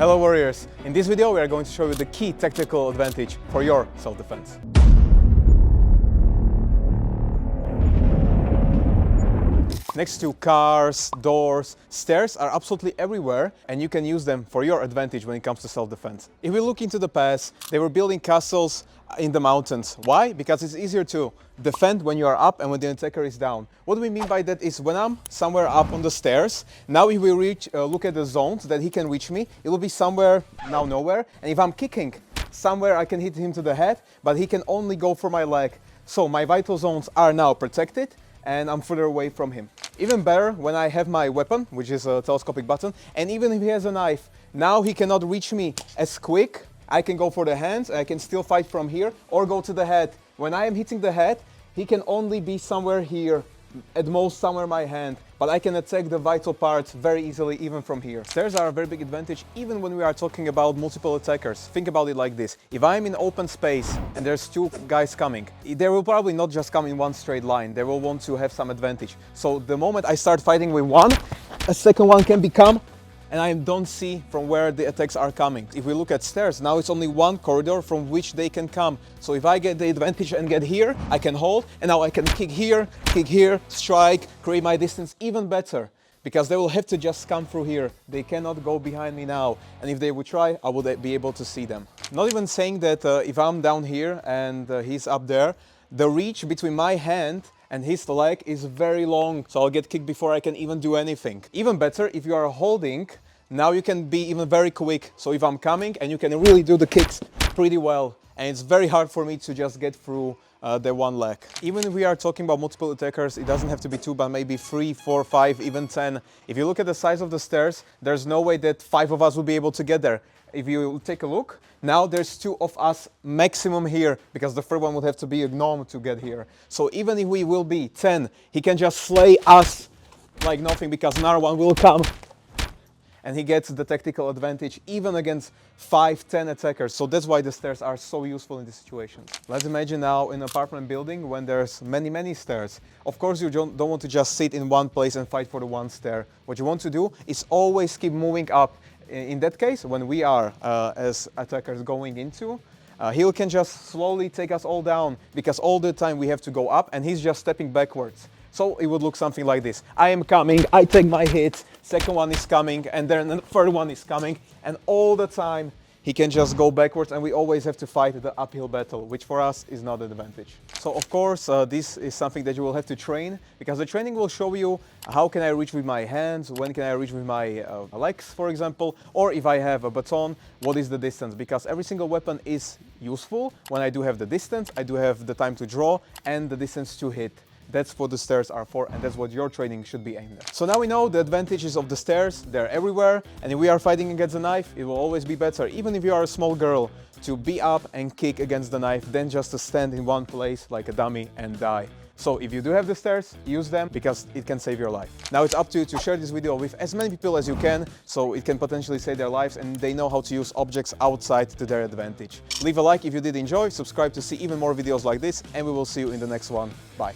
Hello warriors! In this video we are going to show you the key tactical advantage for your self-defense. Next to cars, doors, stairs are absolutely everywhere and you can use them for your advantage when it comes to self-defense. If we look into the past, they were building castles in the mountains. Why? Because it's easier to defend when you are up and when the attacker is down. What we mean by that is when I'm somewhere up on the stairs, now if we look at the zones that he can reach me, it will be somewhere now nowhere. And if I'm kicking somewhere, I can hit him to the head, but he can only go for my leg. So my vital zones are now protected and I'm further away from him. Even better when I have my weapon, which is a telescopic button, and even if he has a knife, now he cannot reach me as quick. I can go for the hands, I can still fight from here, or go to the head. When I am hitting the head, he can only be somewhere here, at most somewhere my hand, but I can attack the vital parts very easily even from here. Stairs are a very big advantage even when we are talking about multiple attackers. Think about it like this. If I'm in open space and there's two guys coming, they will probably not just come in one straight line. They will want to have some advantage. So the moment I start fighting with one, a second one can become, and I don't see from where the attacks are coming. If we look at stairs, now it's only one corridor from which they can come. So if I get the advantage and get here, I can hold, and now I can kick here, strike, create my distance even better. Because they will have to just come through here. They cannot go behind me now. And if they would try, I would be able to see them. Not even saying that if I'm down here and he's up there, the reach between my hand and his leg is very long, so I'll get kicked before I can even do anything. Even better, if you are holding, now you can be even very quick. So if I'm coming, and you can really do the kicks pretty well, and it's very hard for me to just get through the one leg. Even if we are talking about multiple attackers, it doesn't have to be two, but maybe 3, 4, 5, even 10. If you look at the size of the stairs, there's no way that 5 of us will be able to get there. If you take a look, now there's 2 of us maximum here, because the third one would have to be a gnome to get here. So even if we will be 10, he can just slay us like nothing, because another one will come. And he gets the tactical advantage even against 5, 10 attackers. So that's why the stairs are so useful in this situation. Let's imagine now in an apartment building when there's many stairs. Of course you don't want to just sit in one place and fight for the one stair. What you want to do is always keep moving up. In that case, when we are as attackers going into, he can just slowly take us all down, because all the time we have to go up and he's just stepping backwards. So it would look something like this. I am coming, I take my hit, second one is coming, and then the third one is coming, and all the time he can just go backwards, and we always have to fight the uphill battle, which for us is not an advantage. So of course this is something that you will have to train, because the training will show you how can I reach with my hands, when can I reach with my legs, for example, or if I have a baton, what is the distance, because every single weapon is useful when I do have the distance, I do have the time to draw, and the distance to hit. That's what the stairs are for, and that's what your training should be aimed at. So now we know the advantages of the stairs, they're everywhere, and if we are fighting against a knife, it will always be better, even if you are a small girl, to be up and kick against the knife than just to stand in one place like a dummy and die. So if you do have the stairs, use them, because it can save your life. Now it's up to you to share this video with as many people as you can, so it can potentially save their lives and they know how to use objects outside to their advantage. Leave a like if you did enjoy, subscribe to see even more videos like this, and we will see you in the next one. Bye.